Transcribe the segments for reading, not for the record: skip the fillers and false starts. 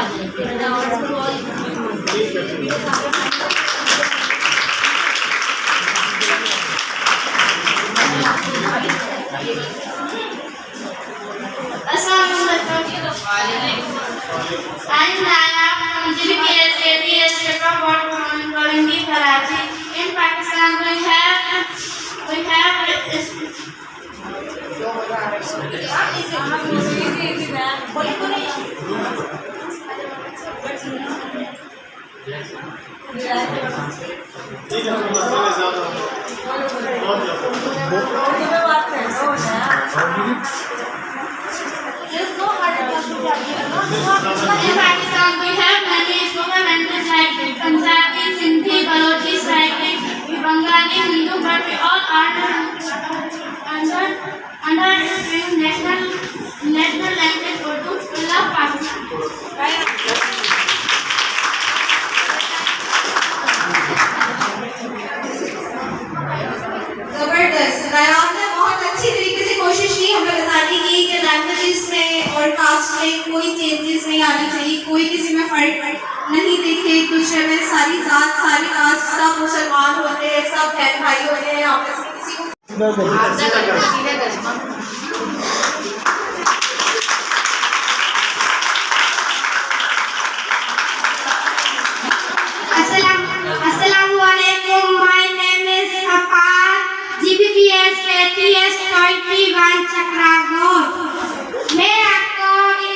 In Pakistan, we have many spoken languages like Punjabi, Sindhi, Balochi, Saraiki, Bengali, Hindu, but we all are under national language Urdu. We love Pakistan. जबरदस्त। रायान ने बहुत अच्छी तरीके से कोशिश की हमें बताने की कि लैंग्वेजेस में और कास्ट में कोई चेंजेस नहीं आनी चाहिए, कोई किसी में फर्क नहीं देखे एक दूसरे में, सारी जात सारी कास्ट सब मुसलमान होते हैं, सब बहन भाई होते हैं, आपस में किसी को Assalamualaikum. My name is Afar, GBPS KTS 21 चक्रागोर। मैं आपको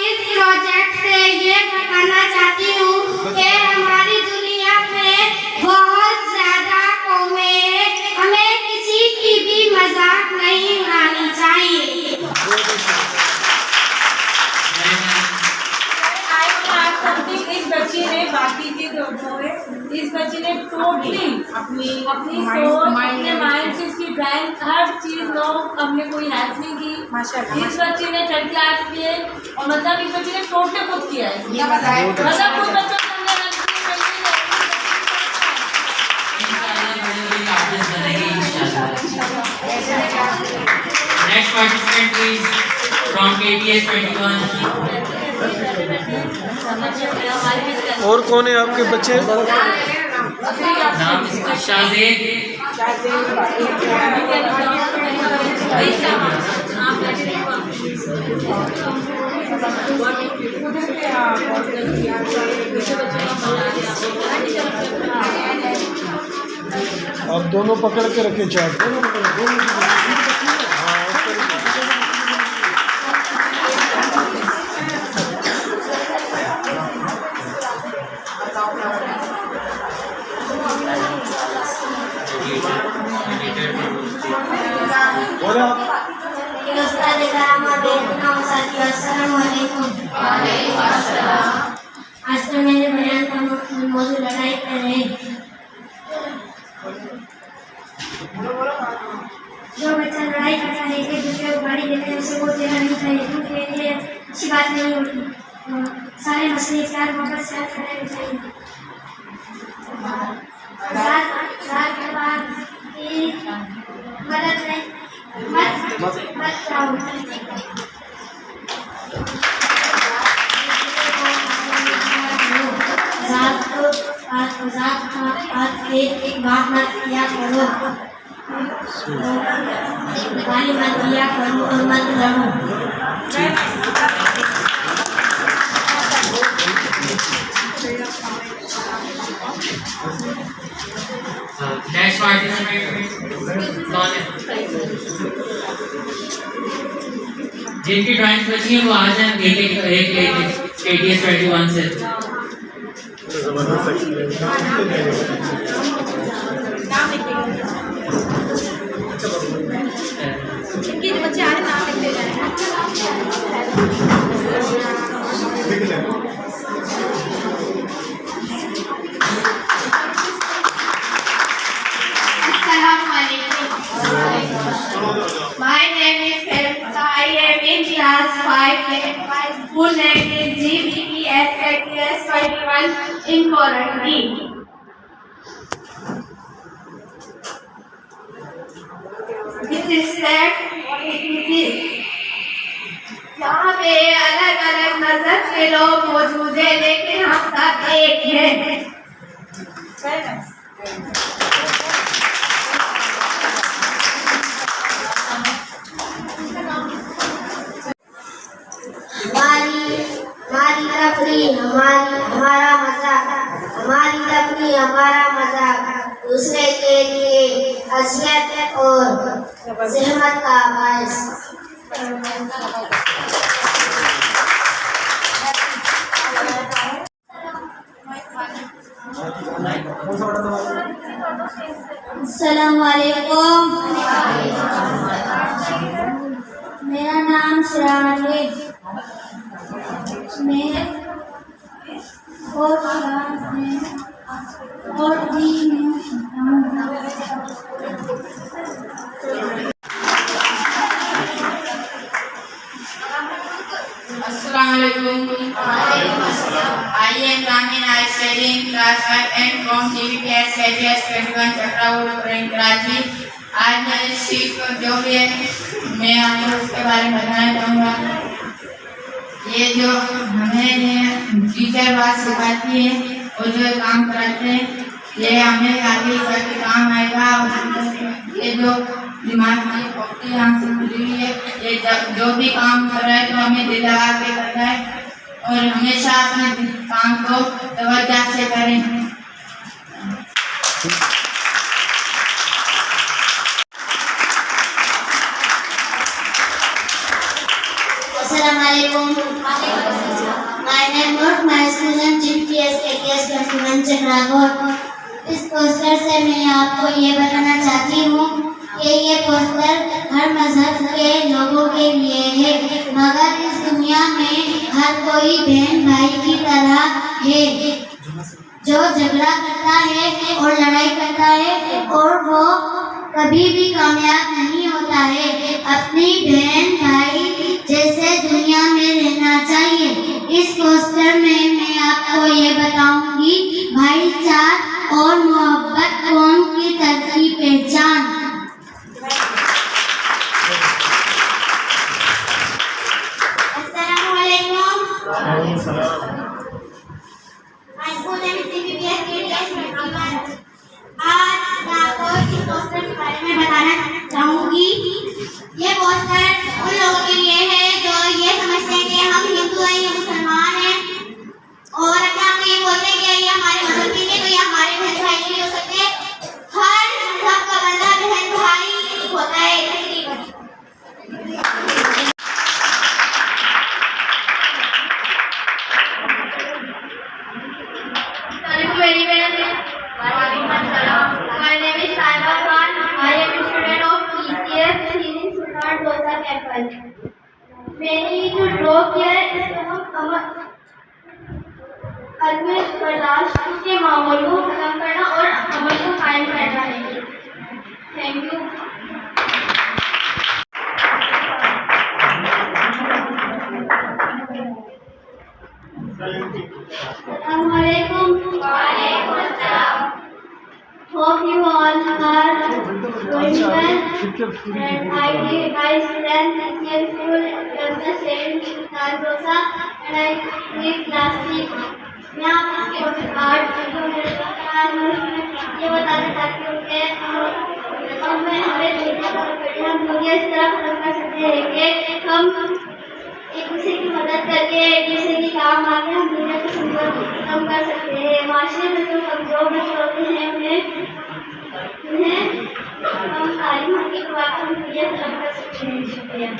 इस प्रोजेक्ट से ये बताना चाहती हूँ कि हमारी दुनिया में बहुत ज़्यादा कौमें हैं, हमें किसी की भी मजाक नहीं उड़ानी चाहिए। इस बच्ची ने बाकी के जो है इस बच्ची ने टोटली अपनी सोच अपने माइंड से इसकी ड्राइंग हर चीज़ लोग हमने कोई हेल्प नहीं की माशाल्लाह। इस बच्ची ने 3rd क्लास किए और मतलब इस बच्ची ने टोटली खुद किया है, मतलब कुछ बच्चों को हमने help Next participant is from KTS 21. और कौन है आपके बच्चे? नाम इसका शाहजेद। आप दोनों पकड़ के रखे चार्ट। आज तो मेरे बयान का मौजूद लड़ाई कर रहे हैं। जो बच्चा लड़ाई करता है एक दूसरे को गाड़ी देते हैं उसे वो देना नहीं चाहिए, क्योंकि ये अच्छी बात नहीं होती। सारे मसले प्यार मोहब्बत से हल करने चाहिए। साल के बाद मदद नहीं मत चाहो। एक बात मत किया करो, गाली मत दिया करो और मत लड़ो। Next participant कौन है? जिनकी ड्राइंग बची है वो आ जाए एक KTS 21 से। बच्चे आ रहे नाम लिखते जाए। My name is Feruza. I am in class 5. My school name is GBPS KTS 21 in Korangi. With respect, यहाँ पे अलग अलग मजहब के लोग मौजूद हैं, लेकिन सब एक है। हमारी तफरी हमारा मजाक, हमारी तफरी हमारा मजाक, दूसरे के लिए अज़ियत और ज़हमत का बायस। अस्सलामुअलैकुम। मेरा नाम शिराज है। मैं और क्लास में और भी में I am Ramin Aishari in class 5 and from CBPS KGS 21 चक्रावूर Karachi. आज मेरी सीट पर जो भी है मैं आपको उसके बारे में बताना चाहूँगा। ये जो हमें टीचर बात सिखाती है और जो काम कराते हैं ये हमें आगे जाके काम आएगा। ये जो दिमाग की पक्की आँख से खुली हुई है, ये जो भी काम कर रहा है तो हमें दिल लगा के करना है और हमेशा अपने काम को तवज्जो से करें। Assalamualaikum. My name is my student GPS KTS 21 चक्रागोर। इस पोस्टर से मैं आपको ये बताना चाहती हूँ कि ये पोस्टर हर मजहब के लोगों के लिए है, मगर इस दुनिया में हर कोई बहन भाई की तरह है। जो झगड़ा करता है और लड़ाई करता है और वो कभी भी कामयाब नहीं होता है। अपनी बहन भाई जैसे दुनिया में रहना चाहिए। इस पोस्टर में मैं आपको ये बताऊंगी भाईचारा और मोहब्बत कौम की तरक्की पहचान। आज मैं आपको इस पोस्टर के बारे में बताना चाहूँगी। ये पोस्टर उन लोगों के लिए है जो ये समझते हैं कि हम हिंदू हैं, ये मुसलमान हैं और अपने आप को ये बोलते हैं कि ये हमारे मजहब के लिए तो ये हमारे बहन भाई नहीं हो सकते। हर मजहब का बंदा बहन भाई होता है तकरीबन। मेरी बहन My name is Taiba Khan. I am a student of PCF in Sultan Dosa campus. We need to draw here is अदम बर्दाश्त के माहौल को खत्म करना और अमल को कायम करना है। Thank you. Hope you all are doing well. And I student PCL school campus in Dosa and I read class 6. मैं आपके आर्ट जो मेरे पास ये बताना चाहती हूँ कि हम हमें दुनिया इस तरह खत्म कर सकते हैं कि हम एक दूसरे की मदद करके एक दूसरे की काम आके हम दुनिया को खत्म कर सकते हैं। माशरे में जो कमजोर बच्चे होते हैं उन्हें हम तालीम की दुआ हम दुनिया खत्म कर सकते हैं। शुक्रिया।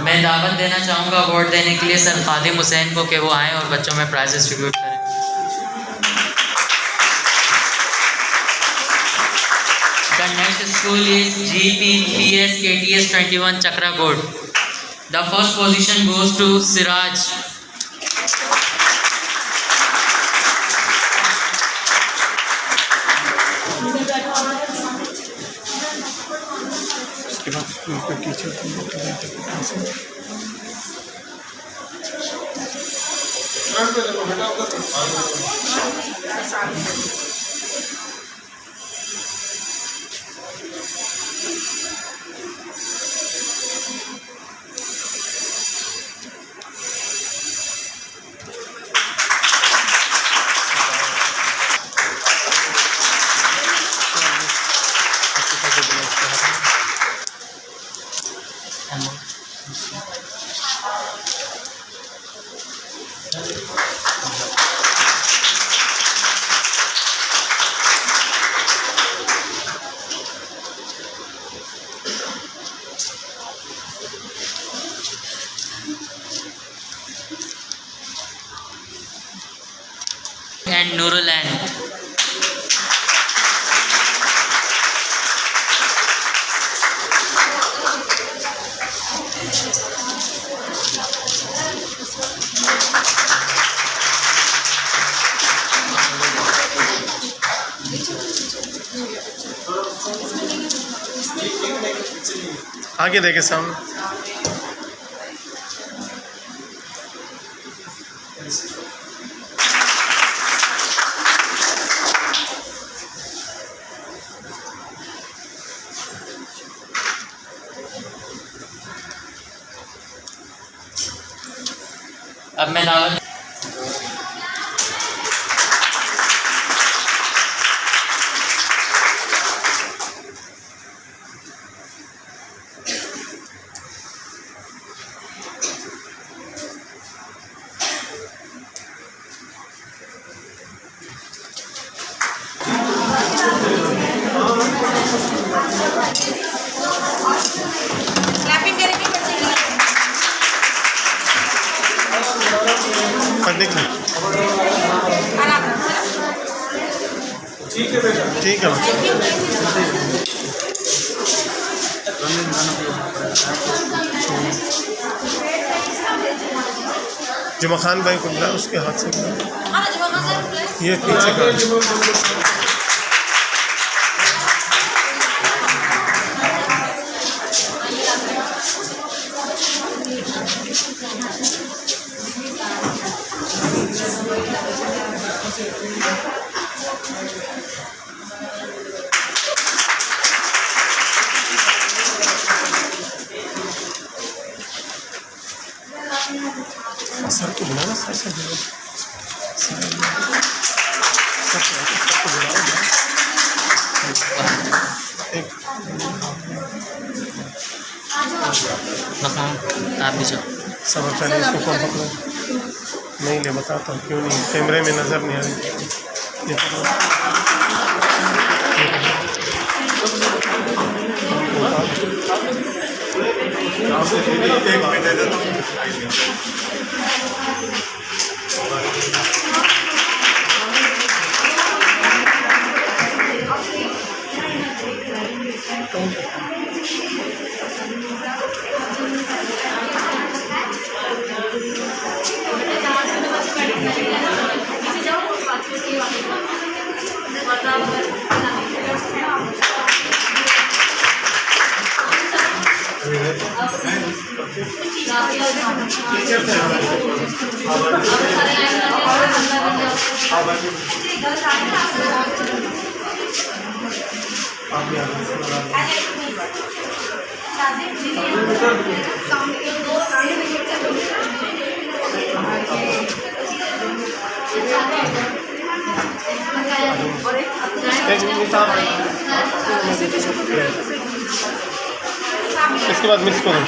मैं दावत देना चाहूँगा अवार्ड देने के लिए सर खादिम हुसैन को कि वो आएँ और बच्चों में प्राइज़ डिस्ट्रीब्यूट करें। The next school is GPPS KTS 21 Chakrakot. The first position goes to Siraj. उसके बाद स्कूल का टीचर and Nurulan. आगे देखे सामने। अब मैं दावत क्लैपिंग करेंगे बच्चे देख लें। आराम ठीक है बेटा, ठीक है। जुमा खान भाई को मिला, उसके हाथ से मिला। ये पीछे का सर को बुलाना, सर से बुलाओ, सर को बुलाओ। एक आप भी जाओ। सब पहले इसको कौन पकड़ो? नहीं ले, बताता हूँ क्यों नहीं, कैमरे में नज़र नहीं आ रही। ये इसके बाद मिक्स करो,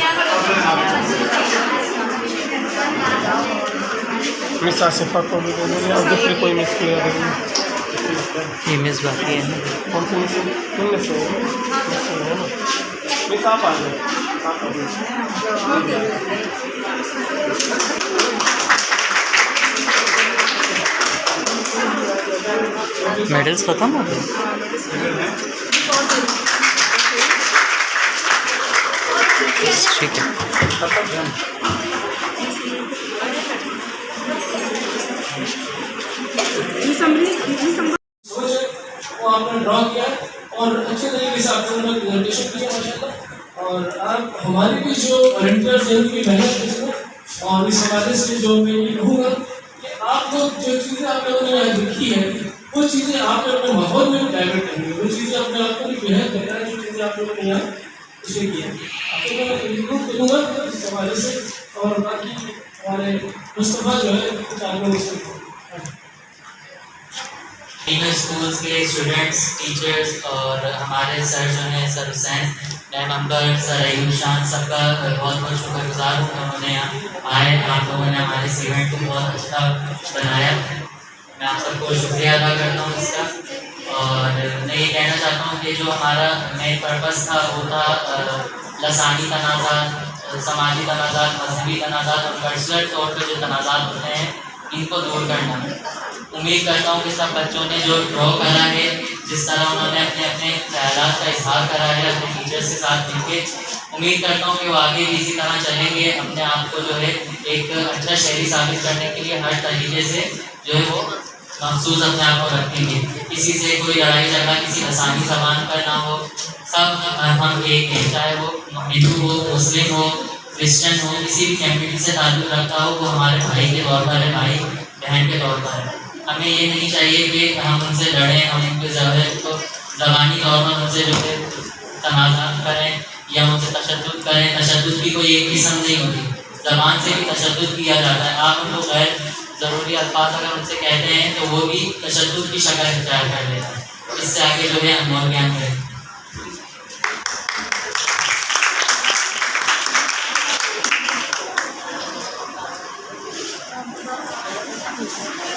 मिस आसिफा को भी दे देंगे और दूसरी कोई मिस किया देंगे। ये मिस बाकी है ना, कौन सी मिस? तुमने से है ना, मिस आप आ जाए, आप आ जाए। मेडल्स खत्म हो गए। ठीक है। तब तक ध्यान। सोच है वो आपने ड्रॉ किया और अच्छे तरीके से आप लोगों ने प्रेजेंटेशन किया माशाल्लाह। और आप हमारी भी जो वॉलंटियर्स हैं उनकी मेहनत देखो। और इस हवाले से जो मैं ये कहूँगा कि आप लोग जो चीज़ें आप लोगों ने यहाँ देखी है वो चीज़ें आप अपने माहौल में डाइवर्ट करेंगे। वो चीज़ें अपने आप को भी बेहद करना है जो चीज़ें आप लोगों ने यहाँ उसे किया। आप लोगों को इम्प्रूव करूँगा इस हवाले से। और बाकी हमारे मुस्तफ़ा जो है कुछ आप लोगों से तीनों स्कूल्स के स्टूडेंट्स, टीचर्स और हमारे सर जो हैं सर हुसैन, मैम अंबर, सर अयूब शान, सबका बहुत बहुत शुक्रगुजार हूँ। उन्होंने यहाँ आए, आप लोगों ने हमारे इस इवेंट को बहुत अच्छा बनाया। मैं आप सबको शुक्रिया अदा करता हूँ इसका। और मैं ये कहना चाहता हूँ कि जो हमारा मेन पर्पस था वो था लसानी तनाज़ात, समाजी तनाज़ात, मजहबी तनाज़ात और कल्चरल तौर पर जो तनाज़ात होते हैं इनको दूर करना। उम्मीद करता हूँ कि सब बच्चों ने जो ड्रॉ करा है, जिस तरह उन्होंने अपने अपने ख्यालात का इजहार करा है अपने टीचर्स के साथ मिलकर, उम्मीद करता हूँ कि वो आगे भी इसी तरह चलेंगे, अपने आप को जो है एक अच्छा शहरी साबित करने के लिए हर तरीके से जो है वो महसूस अपने आप को रखेंगे। किसी से कोई लड़ाई झगड़ा किसी आसानी ज़बान पर ना हो। सब हम एक हैं, चाहे वो हिंदू हो, मुस्लिम हो, क्रिश्चियन हो, किसी भी कम्युनिटी से ताल्लुक़ रखता हो, वो हमारे भाई के तौर पर है, भाई बहन के तौर पर है। हमें ये नहीं चाहिए कि हम उनसे लड़ें, हम उनके तो ज़बानी तौर पर उनसे जो है तनाज़ा करें या उनसे तशद्दुद करें। तशद्दुद की कोई एक किस्म नहीं होती, ज़बान से भी तशद्दुद किया जाता है। आप उनको गैर ज़रूरी अल्फाज अगर उनसे कहते हैं तो वो भी तशद्दुद की शक्ल इख्तियार कर लेता है। इससे आगे जो है अनमोल ज्ञान करें। Thank you.